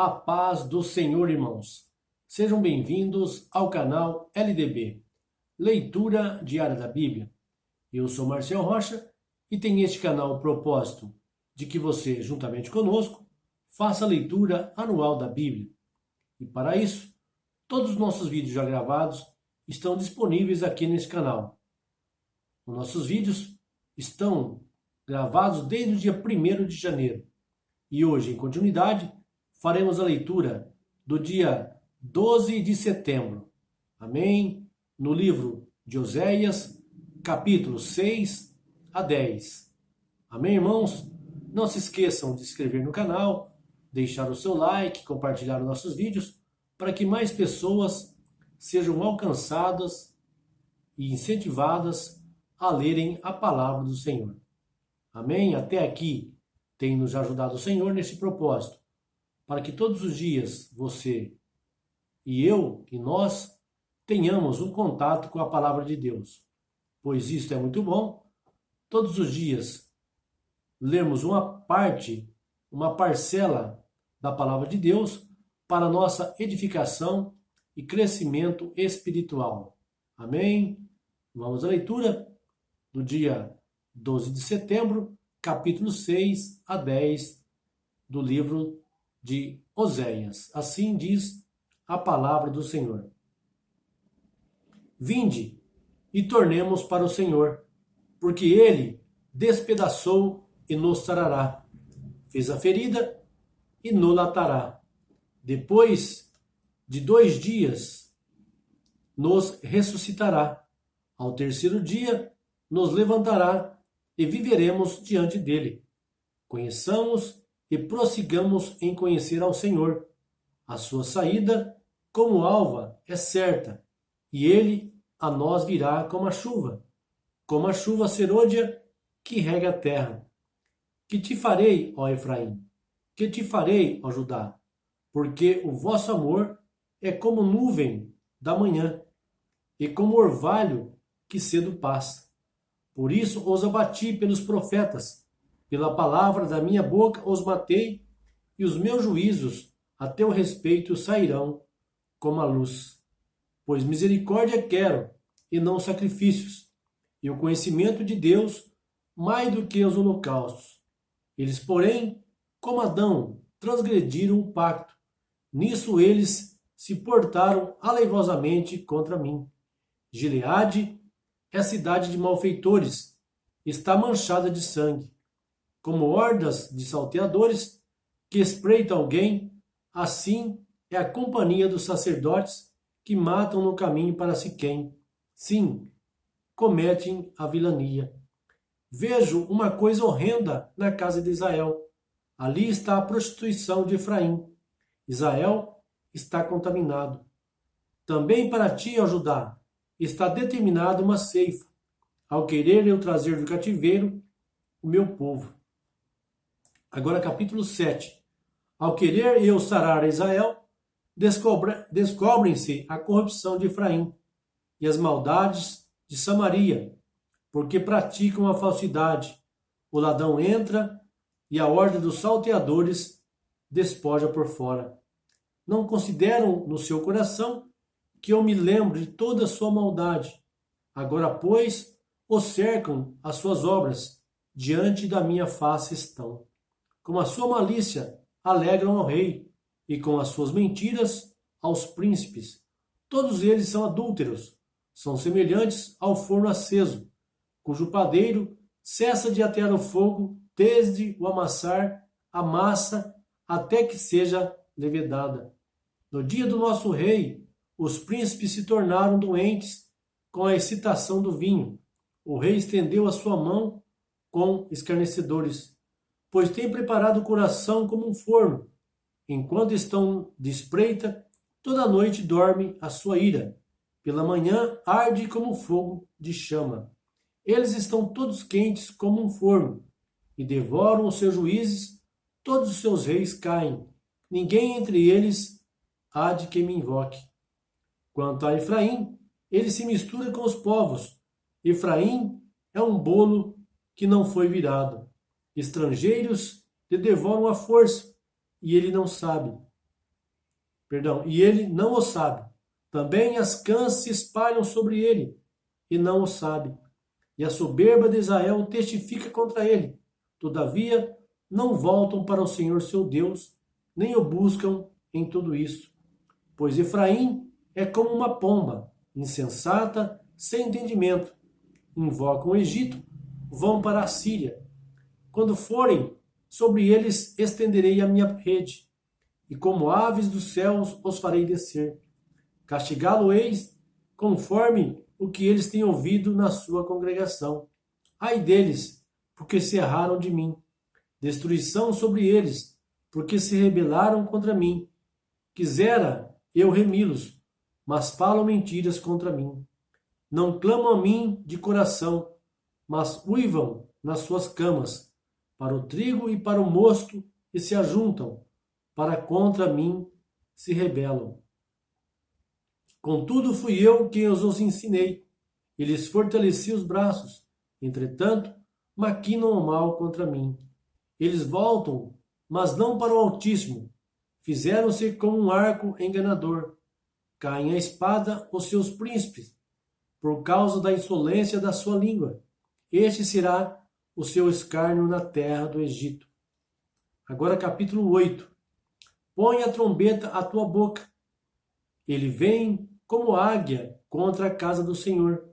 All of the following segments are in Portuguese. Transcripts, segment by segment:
A paz do Senhor, irmãos. Sejam bem-vindos ao canal LDB, Leitura Diária da Bíblia. Eu sou Marcel Rocha e tenho este canal o propósito de que você, juntamente conosco, faça a leitura anual da Bíblia. E para isso, todos os nossos vídeos já gravados estão disponíveis aqui nesse canal. Os nossos vídeos estão gravados desde o dia 1º de janeiro. E hoje, em continuidade, faremos a leitura do dia 12 de setembro. Amém? No livro de Oséias, capítulos 6 a 10. Amém, irmãos? Não se esqueçam de se inscrever no canal, deixar o seu like, compartilhar os nossos vídeos, para que mais pessoas sejam alcançadas e incentivadas a lerem a palavra do Senhor. Amém? Até aqui tem nos ajudado o Senhor nesse propósito, para que todos os dias você e eu e nós tenhamos um contato com a palavra de Deus. Pois isto é muito bom, todos os dias lermos uma parcela da palavra de Deus para nossa edificação e crescimento espiritual. Amém? Vamos à leitura do dia 12 de setembro, capítulo 6 a 10 do livro de Oséias. Assim diz a palavra do Senhor. Vinde e tornemos para o Senhor, porque ele despedaçou e nos sarará, fez a ferida e nos latará. Depois de 2 dias nos ressuscitará. Ao 3º dia nos levantará e viveremos diante dele. Conheçamos e prossigamos em conhecer ao Senhor. A sua saída, como alva, é certa, e ele a nós virá como a chuva serôdia que rega a terra. Que te farei, ó Efraim? Que te farei, ó Judá? Porque o vosso amor é como nuvem da manhã, e como orvalho que cedo passa. Por isso os abati pelos profetas, pela palavra da minha boca os matei, e os meus juízos a teu respeito sairão como a luz. Pois misericórdia quero, e não sacrifícios, e o conhecimento de Deus mais do que os holocaustos. Eles, porém, como Adão, transgrediram o pacto. Nisso eles se portaram aleivosamente contra mim. Gileade é cidade de malfeitores, está manchada de sangue. Como hordas de salteadores que espreitam alguém, assim é a companhia dos sacerdotes que matam no caminho para Siquém. Sim, cometem a vilania. Vejo uma coisa horrenda na casa de Israel. Ali está a prostituição de Efraim. Israel está contaminado. Também para ti, ó Judá, está determinada uma ceifa, ao querer eu trazer do cativeiro o meu povo. Agora capítulo 7. Ao querer eu sarar Israel, descobrem-se a corrupção de Efraim e as maldades de Samaria, porque praticam a falsidade. O ladrão entra e a ordem dos salteadores despoja por fora. Não consideram no seu coração que eu me lembro de toda a sua maldade. Agora, pois, os cercam as suas obras, diante da minha face estão. Com a sua malícia alegram ao rei, e com as suas mentiras aos príncipes. Todos eles são adúlteros, são semelhantes ao forno aceso, cujo padeiro cessa de atear o fogo desde o amassar a massa até que seja levedada. No dia do nosso rei, os príncipes se tornaram doentes com a excitação do vinho. O rei estendeu a sua mão com escarnecedores, pois tem preparado o coração como um forno. Enquanto estão de espreita, toda noite dorme a sua ira. Pela manhã arde como fogo de chama. Eles estão todos quentes como um forno, e devoram os seus juízes, todos os seus reis caem. Ninguém entre eles há de que me invoque. Quanto a Efraim, ele se mistura com os povos. Efraim é um bolo que não foi virado. Estrangeiros lhe devoram a força, e ele não sabe. e ele não o sabe. Também as cãs se espalham sobre ele, e não o sabe. E a soberba de Israel testifica contra ele. Todavia, não voltam para o Senhor seu Deus, nem o buscam em tudo isso. Pois Efraim é como uma pomba, insensata, sem entendimento. Invocam o Egito, vão para a Síria. Quando forem, sobre eles estenderei a minha rede, e como aves dos céus os farei descer. Castigá-lo-eis conforme o que eles têm ouvido na sua congregação. Ai deles, porque se erraram de mim. Destruição sobre eles, porque se rebelaram contra mim. Quisera eu remi-los, mas falam mentiras contra mim. Não clamam a mim de coração, mas uivam nas suas camas, para o trigo e para o mosto, e se ajuntam, para contra mim se rebelam. Contudo, fui eu quem os ensinei, e lhes fortaleci os braços. Entretanto, maquinam o mal contra mim. Eles voltam, mas não para o Altíssimo. Fizeram-se como um arco enganador. Caem a espada os seus príncipes, por causa da insolência da sua língua. Este será o seu escárnio na terra do Egito. Agora capítulo 8. Põe a trombeta à tua boca. Ele vem como águia contra a casa do Senhor,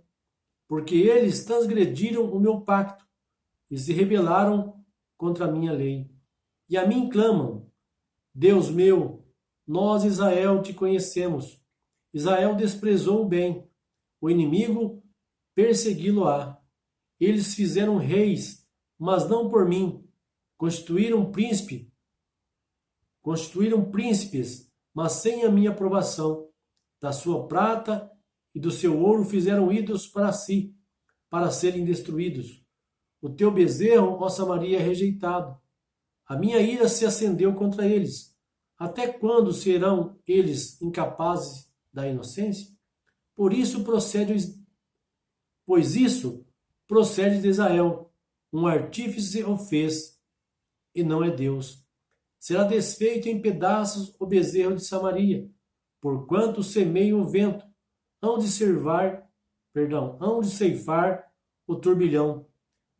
porque eles transgrediram o meu pacto e se rebelaram contra a minha lei. E a mim clamam: Deus meu, nós Israel te conhecemos. Israel desprezou o bem, o inimigo persegui-lo-á. Eles fizeram reis, mas não por mim. Constituíram príncipes, mas sem a minha aprovação. Da sua prata e do seu ouro fizeram ídolos para si, para serem destruídos. O teu bezerro, ó Samaria, é rejeitado. A minha ira se acendeu contra eles. Até quando serão eles incapazes da inocência? Pois isso procede de Israel. Um artífice o fez, e não é Deus. Será desfeito em pedaços o bezerro de Samaria, porquanto semeia o vento, hão de ceifar o turbilhão.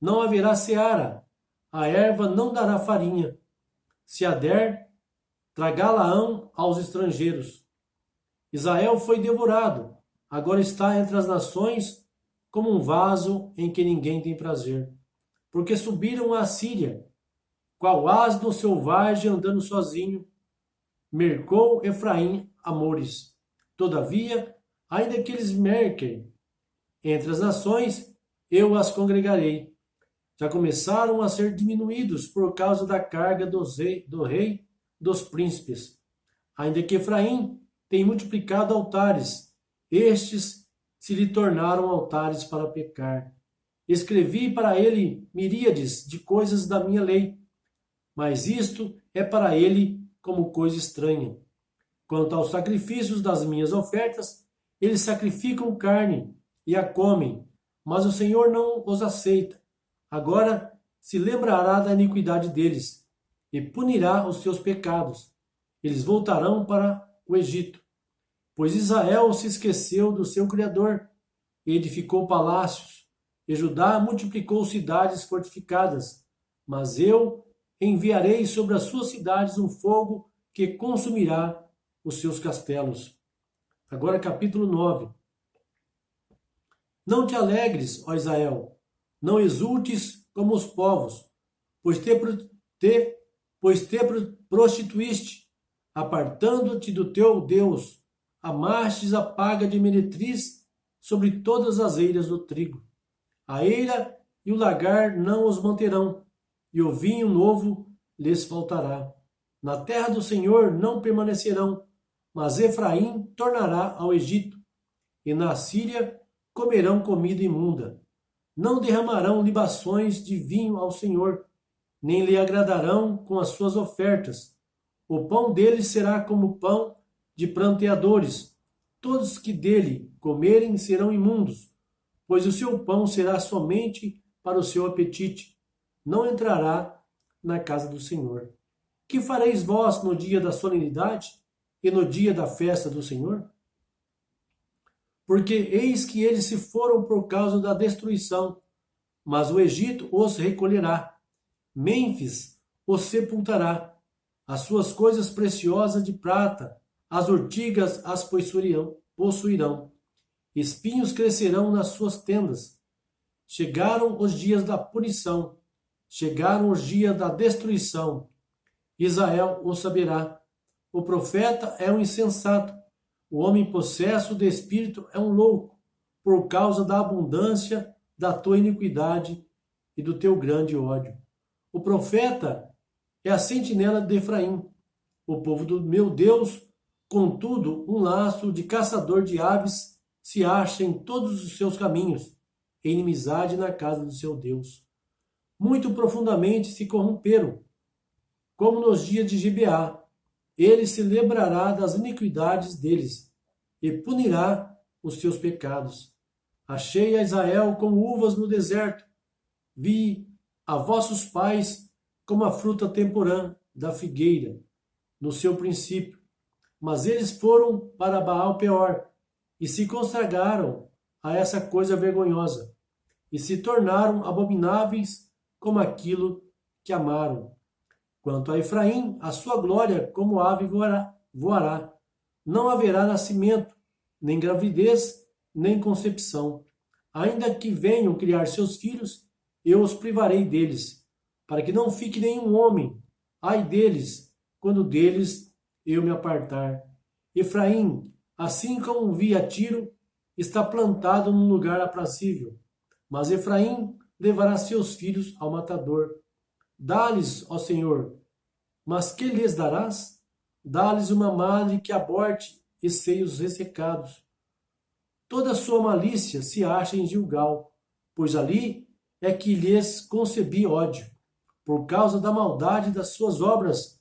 Não haverá seara, a erva não dará farinha. Se a der, tragá-la-ão aos estrangeiros. Israel foi devorado, agora está entre as nações como um vaso em que ninguém tem prazer. Porque subiram à Síria, qual asno selvagem andando sozinho, mercou Efraim amores. Todavia, ainda que eles merquem entre as nações, eu as congregarei. Já começaram a ser diminuídos por causa da carga do rei dos príncipes. Ainda que Efraim tem multiplicado altares, estes se lhe tornaram altares para pecar. Escrevi para ele miríades de coisas da minha lei, mas isto é para ele como coisa estranha. Quanto aos sacrifícios das minhas ofertas, eles sacrificam carne e a comem, mas o Senhor não os aceita. Agora se lembrará da iniquidade deles e punirá os seus pecados. Eles voltarão para o Egito, pois Israel se esqueceu do seu Criador e edificou palácios, e Judá multiplicou cidades fortificadas. Mas eu enviarei sobre as suas cidades um fogo que consumirá os seus castelos. Agora capítulo 9. Não te alegres, ó Israel, não exultes como os povos, pois te prostituíste, apartando-te do teu Deus, amastes a paga de meretriz sobre todas as eiras do trigo. A eira e o lagar não os manterão, e o vinho novo lhes faltará. Na terra do Senhor não permanecerão, mas Efraim tornará ao Egito, e na Síria comerão comida imunda. Não derramarão libações de vinho ao Senhor, nem lhe agradarão com as suas ofertas. O pão deles será como pão de pranteadores. Todos que dele comerem serão imundos, pois o seu pão será somente para o seu apetite. Não entrará na casa do Senhor. Que fareis vós no dia da solenidade? e no dia da festa do Senhor? Porque eis que eles se foram por causa da destruição, mas o Egito os recolherá. Mênfis os sepultará. As suas coisas preciosas de prata, as urtigas as possuirão. Espinhos crescerão nas suas tendas. Chegaram os dias da punição, chegaram os dias da destruição. Israel o saberá. O profeta é um insensato, o homem possesso de espírito é um louco, por causa da abundância da tua iniquidade e do teu grande ódio. O profeta é a sentinela de Efraim, o povo do meu Deus, contudo, um laço de caçador de aves se acha em todos os seus caminhos, em inimizade na casa do seu Deus. Muito profundamente se corromperam, como nos dias de Gibeá. Ele se lembrará das iniquidades deles e punirá os seus pecados. Achei a Israel como uvas no deserto, vi a vossos pais como a fruta temporã da figueira, no seu princípio. Mas eles foram para Baal Peor e se consagraram a essa coisa vergonhosa e se tornaram abomináveis como aquilo que amaram. Quanto a Efraim, a sua glória como ave voará. Não haverá nascimento, nem gravidez, nem concepção. Ainda que venham criar seus filhos, eu os privarei deles, para que não fique nenhum homem. Ai deles, quando deles eu me apartar. Efraim, assim como vi a Tiro, está plantado num lugar aprazível. Mas Efraim levará seus filhos ao matador. Dá-lhes, ó Senhor, mas que lhes darás? Dá-lhes uma madre que aborte e seios ressecados. Toda a sua malícia se acha em Gilgal, pois ali é que lhes concebi ódio. Por causa da maldade das suas obras,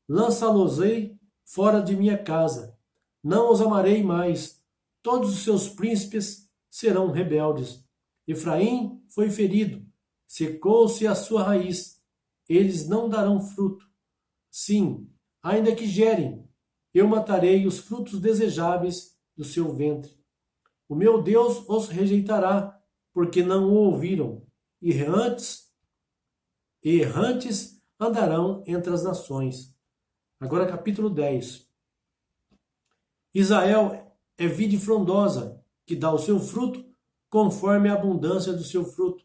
lançá-los-ei fora de minha casa. Não os amarei mais. Todos os seus príncipes serão rebeldes. Efraim foi ferido, secou-se a sua raiz. Eles não darão fruto. Sim, ainda que gerem, eu matarei os frutos desejáveis do seu ventre. O meu Deus os rejeitará, porque não o ouviram. Errantes andarão entre as nações. Agora capítulo 10. Israel é vide frondosa, que dá o seu fruto conforme a abundância do seu fruto.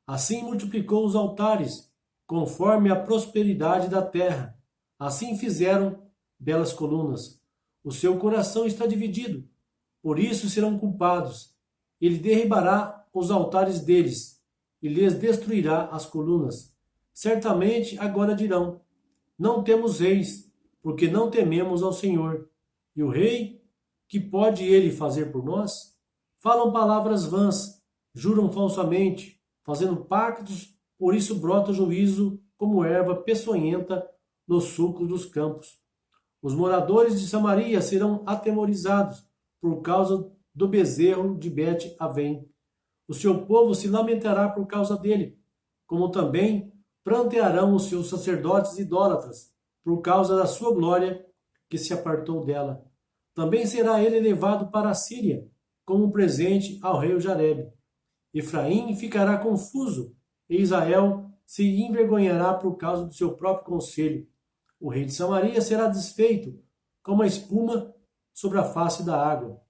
Assim multiplicou os altares, conforme a prosperidade da terra. Assim fizeram belas colunas. O seu coração está dividido, por isso serão culpados. Ele derribará os altares deles e lhes destruirá as colunas. Certamente agora dirão: não temos reis, porque não tememos ao Senhor. E o rei, que pode ele fazer por nós? Falam palavras vãs, juram falsamente, fazendo pactos, por isso brota juízo como erva peçonhenta nos sulcos dos campos. Os moradores de Samaria serão atemorizados por causa do bezerro de Bet-Avém. O seu povo se lamentará por causa dele, como também prantearão os seus sacerdotes idólatras por causa da sua glória que se apartou dela. Também será ele levado para a Síria, como presente ao rei Jarebe. Efraim ficará confuso, e Israel se envergonhará por causa do seu próprio conselho. O rei de Samaria será desfeito, como a espuma sobre a face da água.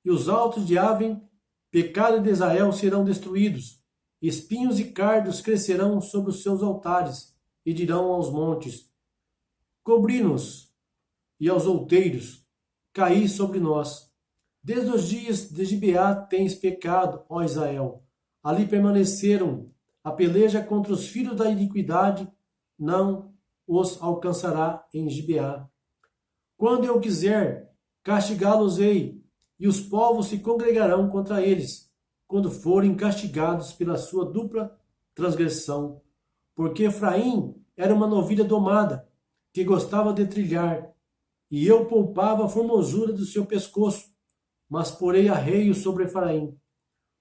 E os altos de Aven, pecado de Israel, serão destruídos. Espinhos e cardos crescerão sobre os seus altares, e dirão aos montes: cobri-nos, e aos outeiros: caí sobre nós. Desde os dias de Gibeá tens pecado, ó Israel. Ali permaneceram. A peleja contra os filhos da iniquidade não os alcançará em Gibeá. Quando eu quiser, castigá-los-ei, e os povos se congregarão contra eles, quando forem castigados pela sua dupla transgressão. Porque Efraim era uma novilha domada, que gostava de trilhar, e eu poupava a formosura do seu pescoço, mas porei arreio sobre Efraim.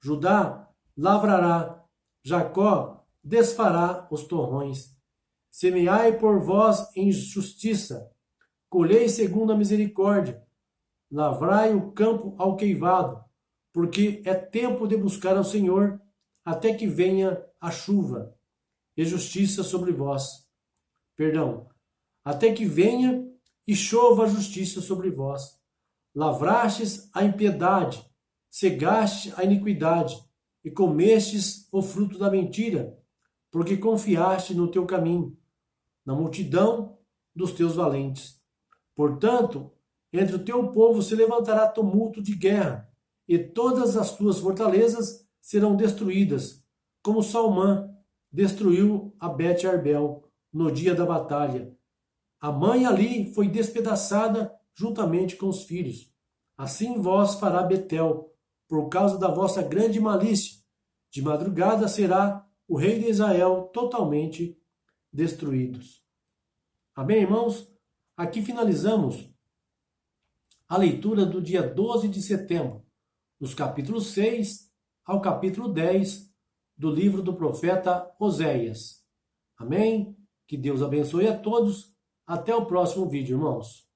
Judá lavrará, Jacó desfará os torrões. Semeai por vós em justiça, colhei segundo a misericórdia, lavrai o campo alqueivado, porque é tempo de buscar ao Senhor, até que venha a chuva e justiça sobre vós. Perdão, até que venha e chova a justiça sobre vós. Lavrastes a impiedade, cegaste a iniquidade, e comestes o fruto da mentira, porque confiaste no teu caminho, na multidão dos teus valentes. Portanto, entre o teu povo se levantará tumulto de guerra, e todas as tuas fortalezas serão destruídas, como Salmã destruiu a Bet-Arbel no dia da batalha. A mãe ali foi despedaçada juntamente com os filhos. Assim vós fará Betel, por causa da vossa grande malícia. De madrugada será o rei de Israel totalmente destruídos. Amém, irmãos? Aqui finalizamos a leitura do dia 12 de setembro, dos capítulos 6 ao capítulo 10 do livro do profeta Oséias. Amém? Que Deus abençoe a todos. Até o próximo vídeo, irmãos.